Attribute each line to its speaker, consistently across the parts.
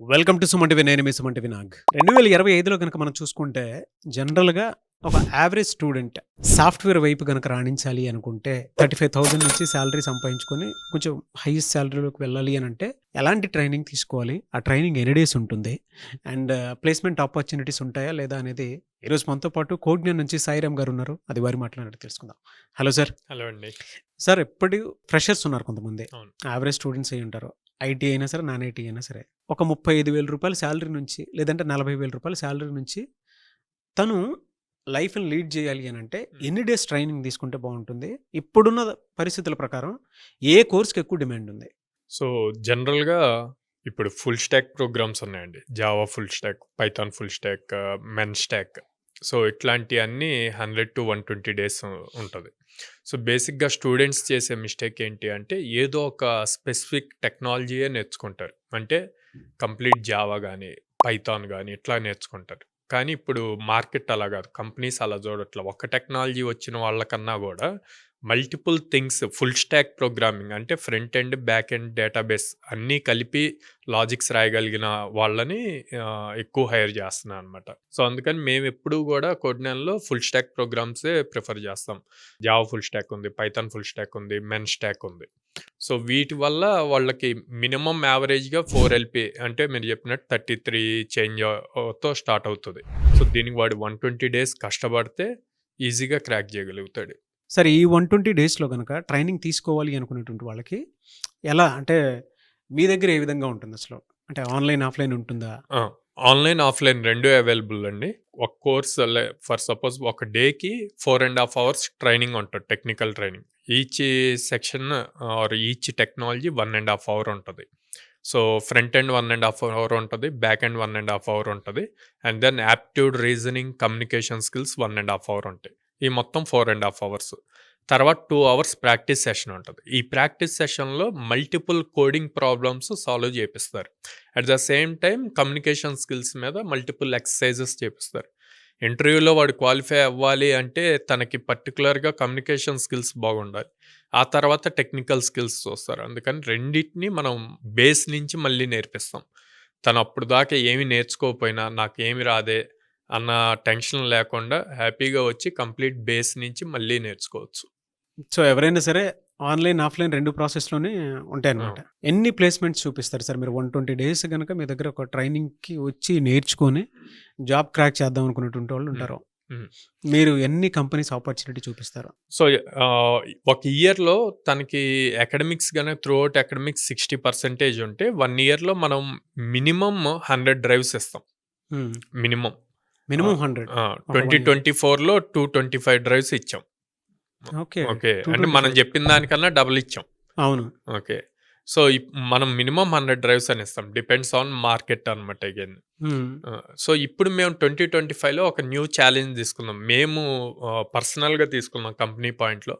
Speaker 1: Welcome to Suman నేను మీ సుమన్ నాగ్ 2025లో కనుక మనం చూసుకుంటే జనరల్గా ఒక యావరేజ్ స్టూడెంట్ సాఫ్ట్వేర్ వైపు కనుక రాణించాలి అనుకుంటే 35,000 నుంచి శాలరీ సంపాదించుకొని కొంచెం హైయెస్ట్ శాలరీలోకి వెళ్ళాలి అని అంటే ఎలాంటి ట్రైనింగ్ తీసుకోవాలి, ఆ ట్రైనింగ్ ఎన్ని డేస్ ఉంటుంది అండ్ ప్లేస్మెంట్ ఆపర్చునిటీస్ ఉంటాయా లేదా అనేది ఈరోజు మనతో పాటు కోడ్ఞ నుంచి సాయిరామ్ గారు ఉన్నారు. అది వారి మాట్లాడి తెలుసుకుందాం. Hello sir.
Speaker 2: హలో అండి.
Speaker 1: సార్, ఎప్పటి ఫ్రెషర్స్ ఉన్నారు కొంతమంది,
Speaker 2: అవును.
Speaker 1: యావరేజ్ స్టూడెంట్స్ అయి ఉంటారు. ఐటీ అయినా సరే, నాన్ ఐటీ అయినా సరే, ఒక 35,000 శాలరీ నుంచి లేదంటే 40,000 శాలరీ నుంచి తను లైఫ్ని లీడ్ చేయాలి అని అంటే ఎన్ని డేస్ ట్రైనింగ్ తీసుకుంటే బాగుంటుంది? ఇప్పుడున్న పరిస్థితుల ప్రకారం ఏ కోర్స్కి ఎక్కువ డిమాండ్ ఉంది?
Speaker 2: సో, జనరల్‌గా ఇప్పుడు ఫుల్ స్టాక్ ప్రోగ్రామ్స్ ఉన్నాయండి. Java full stack, Python full stack, మెన్ స్టాక్. సో, ఇట్లాంటియన్నీ 100-120 డేస్ ఉంటది. సో, బేసిక్‌గా స్టూడెంట్స్ చేసే మిస్టేక్ ఏంటి అంటే, ఏదో ఒక స్పెసిఫిక్ టెక్నాలజీయే నేర్చుకుంటారు. అంటే కంప్లీట్ జావా గానీ, పైథాన్ గానీ ఇట్లా నేర్చుకుంటారు. కానీ ఇప్పుడు మార్కెట్ అలా గాదు. కంపెనీస్ అలా చూడట్ల. ఒక టెక్నాలజీ వచ్చిన వాళ్ళకన్నా గూడా multiple things full stack programming అంటే front end, back end database అన్నీ కలిపి లాజిక్స్ రాయగలిగిన వాళ్ళని ఎక్కువ హైర్ చేస్తున్నాను అనమాట. సో, అందుకని మేము ఎప్పుడూ కూడా కోడ్‌నెల్లో ఫుల్ స్టాక్ ప్రోగ్రామ్సే ప్రిఫర్ చేస్తాం. జావా ఫుల్ స్టాక్ ఉంది, పైథాన్ ఫుల్ స్టాక్ ఉంది, మెన్ స్టాక్ ఉంది. సో, వీటి వల్ల వాళ్ళకి మినిమమ్ యావరేజ్‌గా 4 ఎల్‌పీ అంటే మీరు చెప్పినట్టు 33 చేంజ్‌తో స్టార్ట్ అవుతది. సో, దీనికి వాడు 120 డేస్ కష్టపడితే ఈజీగా క్రాక్ చేయగలుగుతాడు.
Speaker 1: సరే, ఈ 120 డేస్లో కనుక ట్రైనింగ్ తీసుకోవాలి అనుకునేటువంటి వాళ్ళకి ఎలా అంటే మీ దగ్గర ఏ విధంగా ఉంటుంది అసలు? అంటే ఆన్లైన్, ఆఫ్లైన్ ఉంటుందా?
Speaker 2: ఆన్‌లైన్, ఆఫ్‌లైన్ 2 అవైలబుల్ అండి. ఒక కోర్స్ ఫర్ సపోజ్ ఒక డేకి 4.5 అవర్స్ ట్రైనింగ్ ఉంటది. Technical training. Each section or each technology 1.5 hour ఉంటది. సో, ఫ్రంట్ ఎండ్ 1.5 అవర్ ఉంటది. బ్యాక్ ఎండ్ 1.5 అవర్ ఉంటది. And then aptitude, reasoning, communication skills 1.5 hour ఉంటాయి. ఈ మొత్తం 4.5 అవర్స్. తర్వాత 2 అవర్స్ ప్రాక్టీస్ సెషన్ ఉంటది. ఈ ప్రాక్టీస్ సెషన్‌లో మల్టిపుల్ కోడింగ్ ప్రాబ్లమ్స్ సాల్వ్ చేపిస్తారు. At the same time communication skills మీద మల్టిపుల్ ఎక్సర్సైజెస్ చేపిస్తారు. ఇంటర్వ్యూలో వాడు క్వాలిఫై అవ్వాలి అంటే తనకి పర్టిక్యులర్‌గా కమ్యూనికేషన్ స్కిల్స్ బాగుండాలి. ఆ తర్వాత టెక్నికల్ స్కిల్స్ చూస్తారు. అందుకని రెండిటిని మనం బేస్ నుంచి మళ్ళీ నేర్పిస్తాం. తను అప్పుడు దాకా ఏమి నేర్చుకోకపోయినా నాకేమి రాదే అన్న టెన్షన్ లేకుండా హ్యాపీగా వచ్చి కంప్లీట్ బేస్ నుంచి మళ్ళీ నేర్చుకోవచ్చు.
Speaker 1: సో, ఎవరైనా సరే ఆన్లైన్, ఆఫ్లైన్ 2 ప్రాసెస్‌లోనే ఉంటాయన్నమాట.
Speaker 2: ఆ!
Speaker 1: ఎన్ని ప్లేస్‌మెంట్స్ చూపిస్తారు సార్ మీరు? 120 డేస్ గనక మీ దగ్గర ఒక ట్రైనింగ్‌కి వచ్చి నేర్చుకొని జాబ్ క్రాక్ చేద్దాం అనుకునేటువంటి వాళ్ళు
Speaker 2: హ్మ్.
Speaker 1: ఉంటారు.
Speaker 2: హ్మ్.
Speaker 1: మీరు ఎన్ని కంపెనీస్ ఆపర్చునిటీ చూపిస్తారు?
Speaker 2: సో, ఒక ఇయర్‌లో తనకి అకాడమిక్స్ గాని త్రూఔట్ అకాడమిక్స్ 60% ఉంటే 1 ఇయర్‌లో మనం మినిమమ్ 100 డ్రైవ్స్ ఇస్తాం.
Speaker 1: హ్మ్.
Speaker 2: మినిమమ్.
Speaker 1: మినిమమ్ 100 ఒక 1 ఇయర్.
Speaker 2: 2024లో 225 డ్రైవ్స్ ఇచ్చాం.
Speaker 1: ఓకే.
Speaker 2: ఓకే. అంటే మనం
Speaker 1: 225.
Speaker 2: చెప్పిన దానికన్నా డబుల్ ఇచ్చాం.
Speaker 1: అవును.
Speaker 2: ఓకే. సో, మనం మినిమమ్ 100 డ్రైవ్స్ అని ఇస్తాం. డిపెండ్స్ ఆన్ మార్కెట్ అనమాట అగైన్.
Speaker 1: హ్మ్.
Speaker 2: సో, ఇప్పుడు మేము 2025లో ఒక న్యూ ఛాలెంజ్ తీసుకున్నాం. మేము పర్సనల్‌గా తీసుకున్నాం కంపెనీ పాయింట్‌లో.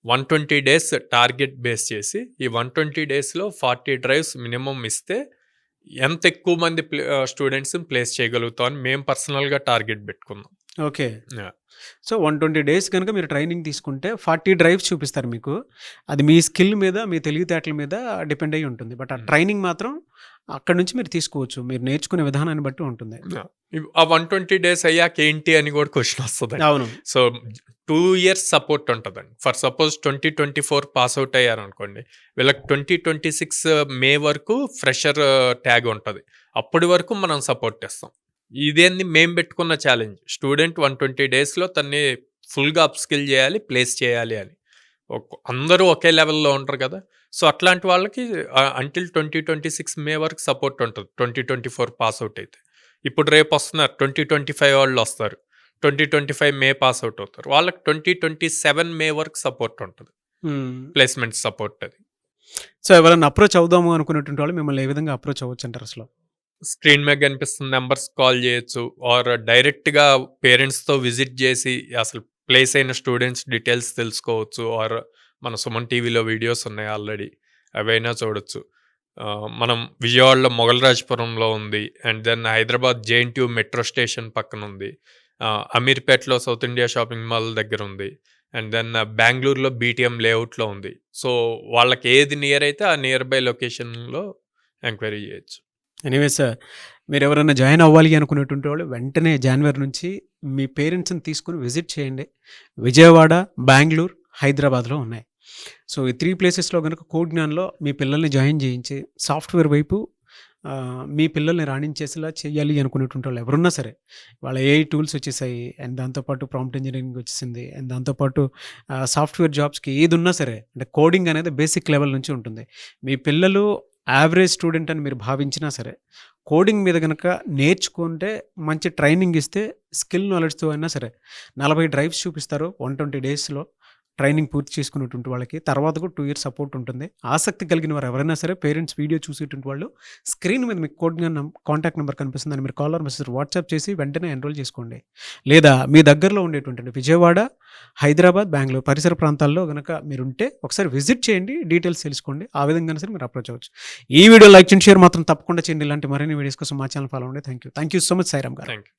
Speaker 2: 120 డేస్ టార్గెట్ బేస్ చేసి, ఈ 120 డేస్‌లో 40 డ్రైవ్స్ మినిమమ్ ఇస్తే ఎంత ఎక్కువ మంది స్టూడెంట్స్‌ని ప్లేస్ చేయగలుగుతాం అని మేము పర్సనల్‌గా టార్గెట్ పెట్టుకున్నాం.
Speaker 1: ఓకే.
Speaker 2: యాహ్!
Speaker 1: సో, 120 డేస్ గనుక మీరు ట్రైనింగ్ తీసుకుంటే 40 డ్రైవ్స్ చూపిస్తారు మీకు. అది మీ స్కిల్ మీద, మీ తెలివితేటల మీద డిపెండ్ అయ్యి ఉంటుంది. బట్ ఆ
Speaker 2: హ్మ్.
Speaker 1: ట్రైనింగ్ మాత్రం అక్కడి నుంచి మీరు తీసుకోవచ్చు. మీరు నేర్చుకునే విధానాన్ని బట్టి ఉంటుంది.
Speaker 2: యాహ్! ఆ 120 డేస్ అయ్యాక ఏంటి అని కూడా క్వెషన్ వస్తదండి.
Speaker 1: అవును.
Speaker 2: సో, 2 ఇయర్స్ సపోర్ట్ ఉంటదండి. ఫర్ సపోజ్ 2024 పాస్ ఔట్ అయ్యారనుకోండి. వీళ్ళకి 2026 మే వరకు ఫ్రెషర్ ట్యాగ్ ఉంటది. అప్పటి వరకు మనం సపోర్ట్ ఇస్తాం. ఇదేంది మేము పెట్టుకున్న ఛాలెంజ్. స్టూడెంట్ 120 డేస్‌లో తన్ని ఫుల్‌గా అప్ స్కిల్ చేయాలి, ప్లేస్ చేయాలి అని. అందరూ ఒకే లెవెల్‌లో ఉండరు కదా! సో, అట్లాంటి వాళ్ళకి అంటిల్ 2026 మే వరకు సపోర్ట్ ఉంటది. 2024 పాస్ ఔట్ అయితే. ఇప్పుడు రేపొస్తున్నారు 2025 వాళ్ళొస్తారు. 2025 మే పాస్ ఔట్ అవుతారు. వాళ్ళకి 2027 మే వరకు సపోర్ట్ ఉంటది.
Speaker 1: హ్మ్.
Speaker 2: ప్లేస్‌మెంట్ సపోర్ట్ అది.
Speaker 1: సో, ఎవరైనా అప్రోచ్ అవుదాము అనుకునేటువంటి వాళ్ళు మిమ్మల్ని ఏ విధంగా అప్రోచ్ అవ్వచ్చంటారు అసలు?
Speaker 2: స్క్రీన్ మీద కనిపిస్తున్న నంబర్స్ కాల్ చేయొచ్చు. ఆర్ డైరెక్ట్‌గా పేరెంట్స్‌తో విజిట్ చేసి అసలు ప్లేస్ అయిన స్టూడెంట్స్ డీటెయిల్స్ తెలుసుకోవచ్చు. ఆర్ మన సుమన్ టీవీలో వీడియోస్ ఉన్నాయి ఆల్రెడీ. అవైనా చూడొచ్చు. మనం విజయవాడలో మొగలరాజపురంలో ఉంది. And then Hyderabad JNTU metro station పక్కనుంది. అమీర్పేటలో సౌత్ ఇండియా షాపింగ్ మాల్ దగ్గరుంది. అండ్ దెన్ బెంగుళూరులో బీటీఎం లేఅవుట్‌లో ఉంది. సో, వాళ్ళకి ఏది నియర్ అయితే ఆ నియర్ బై లొకేషన్‌లో ఎంక్వైరీ చేయొచ్చు.
Speaker 1: ఎనీవే సార్, మీరెవరైనా జాయిన్ అవ్వాలి అనుకునేటువంటి వాళ్ళు వెంటనే జాన్వరి నుంచి మీ పేరెంట్స్‌ని తీసుకొని విజిట్ చేయండి. విజయవాడ, బెంగుళూరు, హైదరాబాద్‌లో ఉన్నాయి. సో, ఈ 3 ప్లేసెస్‌లో గనుక కోడ్ జ్ఞాన్‌లో మీ పిల్లల్ని జాయిన్ చేయించి సాఫ్ట్‌వేర్ వైపు మీ పిల్లల్ని రాణించేసేలా చేయాలి అనుకునేటువంటి వాళ్ళు ఎవరున్నా సరే, వాళ్ళ ఏఐ టూల్స్ వచ్చేసాయి. అండ్ దాంతో పాటు ప్రాంప్ట్ ఇంజినీరింగ్ వచ్చేసింది. అండ్ దాంతో పాటు సాఫ్ట్‌వేర్ జాబ్స్‌కి ఏదున్నా సరే, అంటే కోడింగ్ అనేది బేసిక్ లెవెల్ నుంచి ఉంటుంది. మీ పిల్లలు యావరేజ్ స్టూడెంట్ అని మీరు భావించినా సరే, కోడింగ్ మీద గనక నేర్చుకుంటే, మంచి ట్రైనింగ్ ఇస్తే, స్కిల్ నాలెడ్జ్‌తో అయినా సరే 40 డ్రైవ్స్ చూపిస్తారు 120 డేస్‌లో ట్రైనింగ్ పూర్తి చేసుకున్నటువంటి వాళ్ళకి. తర్వాత కూడా 2 ఇయర్స్ సపోర్ట్ ఉంటుంది. ఆసక్తి కలిగిన వారు ఎవరైనా సరే, పేరెంట్స్ వీడియో చూసేటువంటి వాళ్ళు స్క్రీన్ మీద మీకు కోడ్ జ్ఞాన్ కాంటాక్ట్ నెంబర్ కనిపిస్తుంది. దాన్ని మీరు కాల్ ఆర్ మెసేజ్ వాట్సాప్ చేసి వెంటనే ఎన్రోల్ చేసుకోండి. లేదా మీ దగ్గరలో ఉండేటువంటి విజయవాడ, హైదరాబాద్, బెంగుళూరు పరిసర ప్రాంతాల్లో గనక మీరుంటే ఒకసారి విజిట్ చేయండి. డీటెయిల్స్ తెలుసుకోండి. ఆ విధంగానే సరే మీరు అప్రోచ్ అవ్వచ్చు. ఈ వీడియో లైక్ చేయండి, షేర్ మాత్రం తప్పకుండా చేయండి. ఇలాంటి మరిన్ని వీడియోస్ కోసం మా ఛానల్ ఫాలో అవ్వండి. Thank you so much Sairam గారు.
Speaker 2: Thank you.